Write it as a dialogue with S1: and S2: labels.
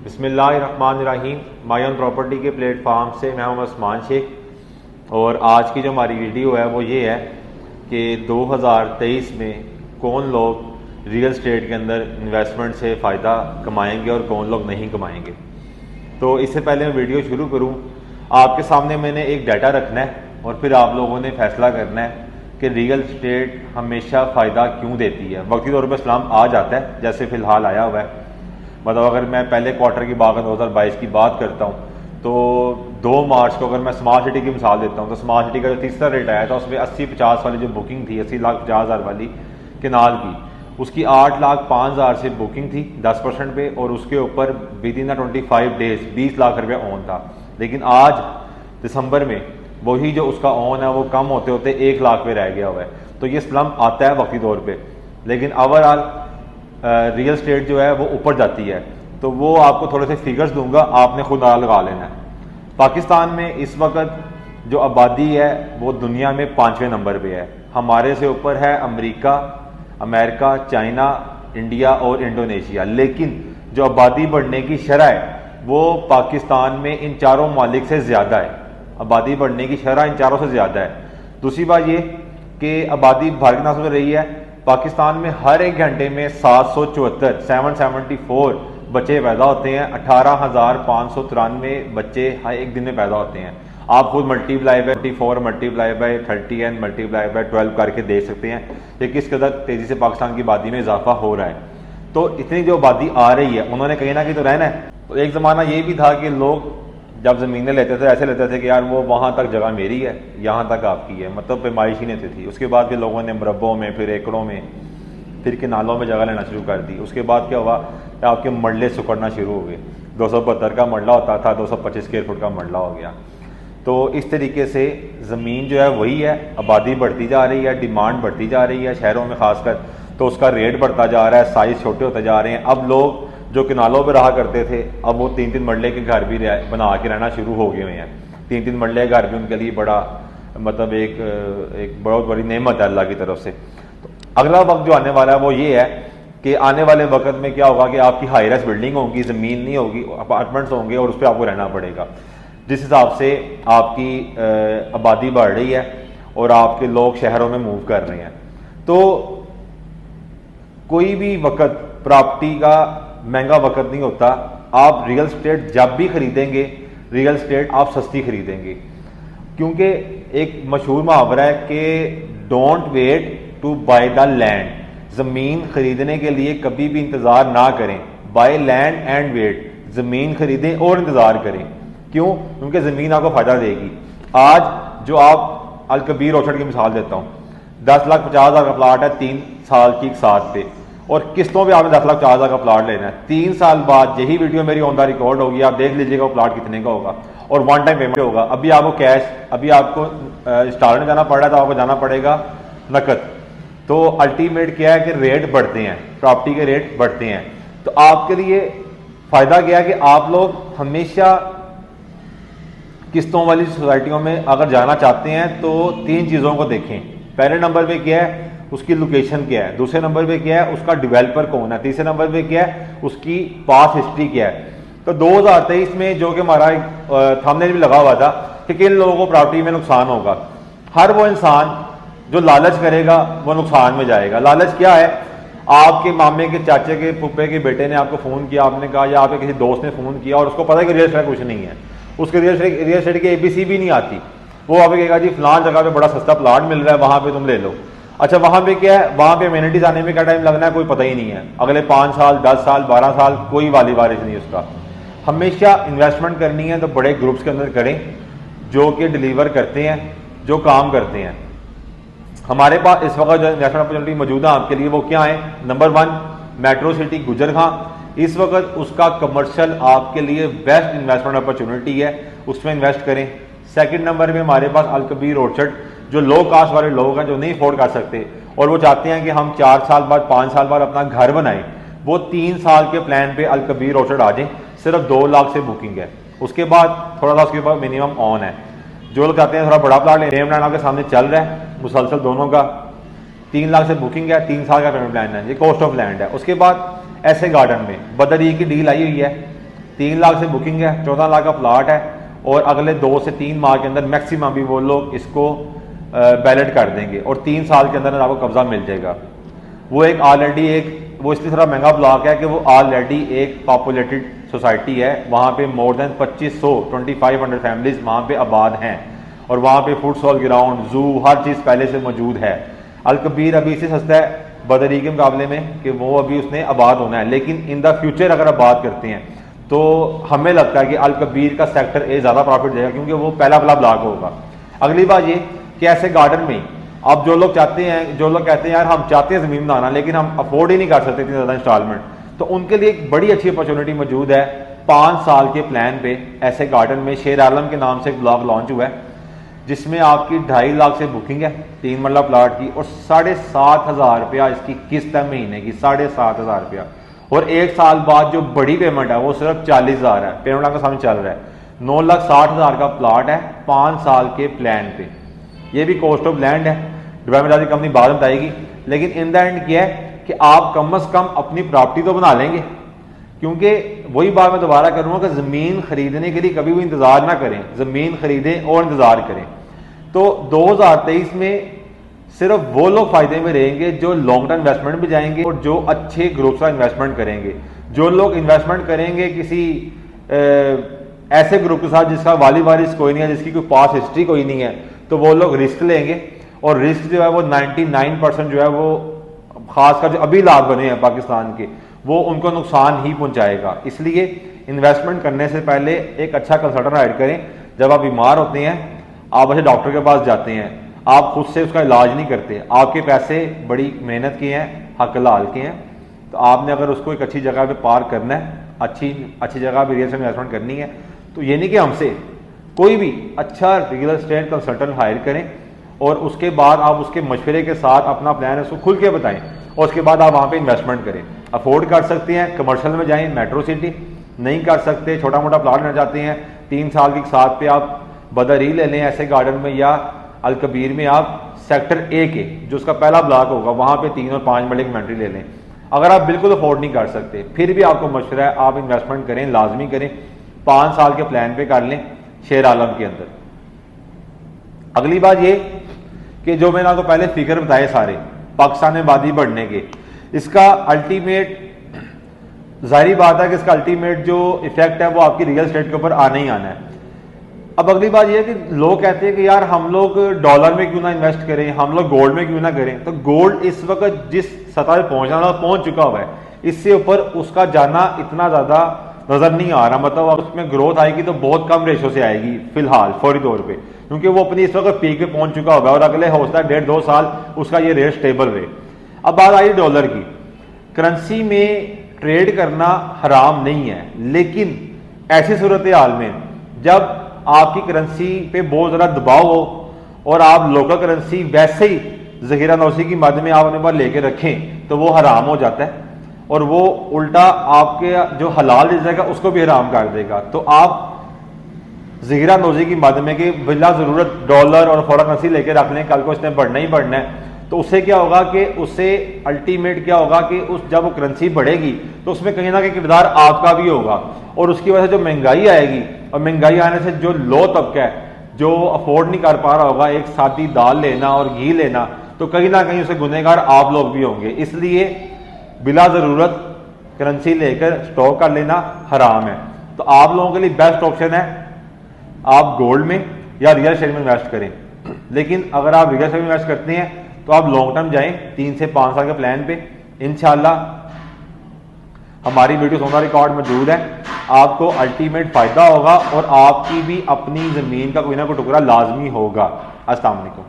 S1: बिस्मिल्लाहिर्रहमानिर्रहीम। My own property के platform से मैं हूं उस्मान शेख और आज की जो हमारी वीडियो है वो ये है कि 2023 में कौन लोग रियल एस्टेट के अंदर इन्वेस्टमेंट से फ़ायदा कमाएंगे और कौन लोग नहीं कमाएंगे। तो इससे पहले मैं वीडियो शुरू करूं, आपके सामने मैंने एक डाटा रखना है और फिर आप लोगों ने फैसला करना है कि रियल एस्टेट हमेशा फ़ायदा क्यों देती है। वक्ती तौर पर इस्लाम आ जाता है जैसे फ़िलहाल आया हुआ है। मतलब अगर मैं पहले क्वार्टर की 2022 की बात करता हूँ तो 2 मार्च को अगर मैं स्मार्ट सिटी की मिसाल देता हूँ तो स्मार्ट सिटी का जो तीसरा रेट आया था उसमें 80-50 वाली जो बुकिंग थी, 80,50,000 वाली केनाल की, उसकी 8,05,000 से बुकिंग थी 10% पे और उसके ऊपर विद इन 25 डेज 20 लाख रुपया ऑन था। लेकिन आज दिसंबर में वही जो उसका ऑन है वो कम होते होते 1 लाख पे रह गया हुआ है। तो ये स्लम आता है वक्ती तौर पर, लेकिन ओवरऑल रियल एस्टेट जो है वो ऊपर जाती है। तो वो आपको थोड़े से फिगर्स दूंगा, आपने खुद लगा लेना है। पाकिस्तान में इस वक्त जो आबादी है वो दुनिया में 5वें नंबर पे है। हमारे से ऊपर है अमेरिका, चाइना, इंडिया और इंडोनेशिया। लेकिन जो आबादी बढ़ने की शरह है वो पाकिस्तान में इन चारों ममालिक से ज़्यादा है। आबादी बढ़ने की शरह इन चारों से ज़्यादा है। दूसरी बात ये कि आबादी भारत नाम से रही है, पाकिस्तान में हर एक घंटे में 774 बच्चे पैदा होते हैं। 18,593 बच्चे हर एक दिन में पैदा होते हैं। आप खुद multiply by 44 multiply by 30 and multiply by 12 करके देख सकते हैं कि किस कदर तेजी से पाकिस्तान की आबादी में इजाफा हो रहा है। तो इतनी जो आबादी आ रही है उन्होंने कहीं ना कहीं तो रहना है। तो एक ज़माना ये भी था कि लोग जब ज़मीनें लेते थे ऐसे लेते थे कि यार वो वहाँ तक जगह मेरी है, यहाँ तक आपकी है, मतलब पैमाइश ही नहीं थी। उसके बाद फिर लोगों ने मरबों में, फिर एकड़ों में, फिर किनालों में जगह लेना शुरू कर दी। उसके बाद क्या हुआ कि आपके मरले सुकड़ना शुरू हो गए। 272 का मरला होता था 225 स्क्वायर फुट का मरला हो गया। तो इस तरीके से ज़मीन जो है वही है, आबादी बढ़ती जा रही है, डिमांड बढ़ती जा रही है शहरों में खासकर, तो उसका रेट बढ़ता जा रहा है, साइज़ छोटे होते जा रहे हैं। अब लोग जो किनालों पर रहा करते थे अब वो 3-3 मरले के घर भी बना के रहना शुरू हो गए हुए हैं। 3-3 मरले के घर भी उनके लिए बड़ा मतलब एक बहुत बड़ी नेमत है अल्लाह की तरफ से। तो अगला वक्त जो आने वाला है वो ये है कि आने वाले वक्त में क्या होगा कि आपकी हाई राइज बिल्डिंग होगी, ज़मीन नहीं होगी, अपार्टमेंट्स होंगे और उस पर आपको रहना पड़ेगा। जिस हिसाब से आपकी आबादी बढ़ रही है और आपके लोग शहरों में मूव कर रहे हैं, तो कोई भी वक्त प्रॉपर्टी का महंगा वक्त नहीं होता। आप रियल एस्टेट जब भी खरीदेंगे, रियल एस्टेट आप सस्ती खरीदेंगे, क्योंकि एक मशहूर मुहावरा है कि don't wait to buy the land. ज़मीन खरीदने के लिए कभी भी इंतज़ार ना करें। बाय लैंड एंड वेट, ज़मीन खरीदें और इंतज़ार करें। क्यों? क्योंकि ज़मीन आपको फ़ायदा देगी। आज जो आप अल कबीर ऑर्चर्ड की मिसाल देता हूँ, 10,50,000 का प्लाट है 3 साल की साथ पे, और किस्तों पे आपने 10,50,000 का प्लाट लेना है। 3 साल बाद यही वीडियो मेरी ऑन द रिकॉर्ड होगी, आप देख लीजिएगा वो प्लाट कितने का होगा और वन टाइम पेमेंट होगा। अभी आपको कैश, अभी आपको इंस्टॉलमेंट जाना पड़ रहा है तो आपको जाना पड़ेगा नकद। तो अल्टीमेट क्या है कि रेट बढ़ते हैं, प्रॉपर्टी के रेट बढ़ते हैं। तो आपके लिए फायदा क्या है कि आप लोग हमेशा किस्तों वाली सोसाइटियों में अगर जाना चाहते हैं तो 3 चीज़ों को देखें। पहले नंबर पे क्या है, उसकी लोकेशन क्या है। दूसरे नंबर पे क्या है, उसका डेवलपर कौन है। तीसरे नंबर पे क्या है, उसकी पास हिस्ट्री क्या है। तो 2023 में जो कि हमारा थंबनेल भी लगा हुआ था कि किन लोगों को प्रॉपर्टी में नुकसान होगा। हर वो इंसान जो लालच करेगा वो नुकसान में जाएगा। लालच क्या है, आपके मामे के, चाचे के, फुप्पे के बेटे ने आपको फ़ोन किया, आपने कहा, या आपके किसी दोस्त ने फ़ोन किया और उसको पता है कि रियल एस्टेट कुछ नहीं है, उसके रियल एस्टेट की ABC भी नहीं आती। वो आपको कहेगा जी फलां जगह पे बड़ा सस्ता प्लाट मिल रहा है, वहाँ पे तुम ले लो। अच्छा, वहाँ पे क्या है, वहाँ पे अमेनिटीज आने में क्या टाइम लगना है कोई पता ही नहीं है। अगले 5 साल, 10 साल, 12 साल कोई वाली वारिस नहीं उसका। हमेशा इन्वेस्टमेंट करनी है तो बड़े ग्रुप्स के अंदर करें जो कि डिलीवर करते हैं, जो काम करते हैं। हमारे पास इस वक्त जो इन्वेस्टमेंट अपॉर्चुनिटी मौजूद है आपके लिए वो क्या है। नंबर 1 मेट्रो सिटी गुजरखां, इस वक्त उसका कमर्शियल आपके लिए बेस्ट इन्वेस्टमेंट अपॉर्चुनिटी है, उसमें इन्वेस्ट करें। सेकंड नंबर पे हमारे पास अल कबीर ऑर्चर्ड, जो लो कास्ट वाले लोग हैं जो नहीं अफोर्ड कर सकते और वो चाहते हैं कि हम 4 साल बाद, 5 साल बाद अपना घर बनाएं, वो 3 साल के प्लान पे अल कबीर ऑर्चर्ड आ जाएं। सिर्फ 2 लाख से बुकिंग है, उसके बाद थोड़ा सा उसके बाद मिनिमम ऑन है। जो लोग चाहते हैं थोड़ा बड़ा प्लाट लें, प्लान आपके सामने चल रहा है मुसलसल दोनों का, 3 लाख से बुकिंग है, 3 साल का पेमेंट प्लान है, ये कॉस्ट ऑफ लैंड है। उसके बाद ऐसे गार्डन में बदरी की डील आई हुई है 3 लाख से बुकिंग है, 14 लाख का प्लाट है और अगले 2 से 3 माह के अंदर मैक्सिमम भी वो लोग इसको बैलेट कर देंगे और 3 साल के अंदर आपको कब्जा मिल जाएगा। वो एक ऑलरेडी वो इसलिए थोड़ा महंगा ब्लॉक है कि वो ऑलरेडी एक पॉपुलेटेड सोसाइटी है, वहाँ पे मोर देन 2500 फैमिलीज वहाँ पे आबाद हैं और वहाँ पे फुटसॉल ग्राउंड, जू, हर चीज़ पहले से मौजूद है। अल-कबीर अभी इससे सस्ता है बदरी के मुकाबले में कि वो अभी उसने आबाद होना है, लेकिन इन द फ्यूचर अगर आबाद करते हैं तो हमें लगता है कि अल-कबीर का सेक्टर ए ज़्यादा प्रॉफिट देगा क्योंकि वो पहला ब्लॉक होगा। अगली बात ये कि ऐसे गार्डन में अब जो लोग चाहते हैं, जो लोग कहते हैं यार हम चाहते हैं ज़मीन बनाना लेकिन हम अफोर्ड ही नहीं कर सकते इतनी ज़्यादा इंस्टॉलमेंट, तो उनके लिए एक बड़ी अच्छी अपॉर्चुनिटी मौजूद है। 5 साल के प्लान पे ऐसे गार्डन में शेर आलम के नाम से एक ब्लॉक लॉन्च हुआ है जिसमें आपकी 2.5 लाख से बुकिंग है 3 मरला प्लाट की और 7,500 रुपया इसकी किस्त है महीने की, 7,500 रुपया। और 1 साल बाद जो बड़ी पेमेंट है वो सिर्फ 40,000 है। पेमेंट का सामने चल रहा है 9,60,000 का प्लाट है 5 साल के प्लान पे। ये भी कॉस्ट ऑफ लैंड है, डेवलपमेंट कंपनी बाद में बताएगी, लेकिन इन द एंड क्या है कि आप कम से कम अपनी प्रॉपर्टी तो बना लेंगे। क्योंकि वही बात मैं दोबारा करूंगा कि जमीन खरीदने के लिए कभी भी इंतजार ना करें, जमीन खरीदें और इंतजार करें। तो 2023 में सिर्फ वो लोग फायदे में रहेंगे जो लॉन्ग टर्म इन्वेस्टमेंट में जाएंगे और जो अच्छे ग्रुप का इन्वेस्टमेंट करेंगे। जो लोग इन्वेस्टमेंट करेंगे किसी ऐसे ग्रुप के साथ जिसका वाली वारिस कोई नहीं है, जिसकी कोई पास हिस्ट्री कोई नहीं है, तो वो लोग रिस्क लेंगे और रिस्क जो है वो 99% जो है वो खासकर जो अभी लाभ बने हैं पाकिस्तान के, वो उनको नुकसान ही पहुंचाएगा। इसलिए इन्वेस्टमेंट करने से पहले एक अच्छा कंसल्टेंट हायर करें। जब आप बीमार होते हैं आप अच्छे डॉक्टर के पास जाते हैं, आप खुद से उसका इलाज नहीं करते, आपके पैसे बड़ी मेहनत के हैं, हक हलाल के हैं, तो आपने अगर उसको एक अच्छी जगह पे पार करना है, अच्छी जगह पे रियल एस्टेट इन्वेस्टमेंट करनी है, तो ये नहीं कि हमसे कोई भी अच्छा रियल एस्टेट कंसल्टेंट हायर करें और उसके बाद आप उसके मशवरे के साथ अपना प्लान उसको खुल के बताएं और उसके बाद आप वहाँ पे इन्वेस्टमेंट करें। अफोर्ड कर सकते हैं कमर्शियल में जाएं, मेट्रो सिटी नहीं कर सकते, छोटा मोटा प्लाट लेना चाहते हैं 3 साल के साथ पे आप बदरी ले लें ऐसे गार्डन में, या अल-कबीर में आप सेक्टर ए के जो उसका पहला ब्लॉक होगा वहाँ पे 3 और 5 मरले की इन्वेंट्री ले लें। अगर आप बिल्कुल अफोर्ड नहीं कर सकते फिर भी आपको मशवरा है आप इन्वेस्टमेंट करें, लाजमी करें, 5 साल के प्लान पे कर लें शेर आलम के अंदर। अगली बात ये कि जो मैंने आपको पहले फिगर बताए सारे पाकिस्तान में आबादी बढ़ने के, इसका अल्टीमेट जाहिर बात है कि इसका अल्टीमेट जो इफेक्ट है वो आपकी रियल एस्टेट के ऊपर आना ही आना है। अब अगली बात यह है कि लोग कहते हैं कि यार हम लोग डॉलर में क्यों ना इन्वेस्ट करें, हम लोग गोल्ड में क्यों ना करें। तो गोल्ड इस वक्त जिस सतह पर पहुंचना था पहुंच चुका हुआ है, इससे ऊपर उसका जाना इतना ज्यादा नजर नहीं आ रहा। मतलब उसमें ग्रोथ आएगी तो बहुत कम रेशो से आएगी फिलहाल फौरी तौर पे, क्योंकि वो अपनी इस वक्त पीक पे पहुंच चुका होगा और अगले हो सकता है 1.5-2 साल उसका ये रेट स्टेबल रहे। अब बात आई डॉलर की। करेंसी में ट्रेड करना हराम नहीं है, लेकिन ऐसी सूरत हाल में जब आपकी करेंसी पे बहुत ज़्यादा दबाव हो और आप लोकल करेंसी वैसे ही जहीरा नौसी की मद में आप अपने पास लेके रखें तो वो हराम हो जाता है और वो उल्टा आपके जो हलाल रिज़्क है उसको भी हराम कर देगा। तो आप ज़हीरा नौजी की मद में कि बिला ज़रूरत डॉलर और फॉरेन करेंसी लेके रख लें, कल को इसने बढ़ना ही बढ़ना है, तो उससे क्या होगा कि उससे अल्टीमेट क्या होगा कि उस जब वो करेंसी बढ़ेगी तो उसमें कहीं ना कहीं किरदार आपका भी होगा और उसकी वजह से जो महंगाई आएगी और महंगाई आने से जो लो तबका है जो अफोर्ड नहीं कर पा रहा होगा एक सादी दाल लेना और घी लेना, तो कहीं ना कहीं उसे गुनहगार आप लोग भी होंगे। इसलिए बिला ज़रूरत करेंसी लेकर स्टॉक कर लेना हराम है। तो आप लोगों के लिए बेस्ट ऑप्शन है आप गोल्ड में या रियल एस्टेट में इन्वेस्ट करें। लेकिन अगर आप रियल एस्टेट में इन्वेस्ट करते हैं तो आप लॉन्ग टर्म जाएं 3 से 5 साल के प्लान पे। इंशाल्लाह हमारी वीडियो सोना रिकॉर्ड मौजूद है, आपको अल्टीमेट फायदा होगा और आपकी भी अपनी जमीन का कोई ना कोई टुकड़ा लाजमी होगा। अस्सलाम वालेकुम।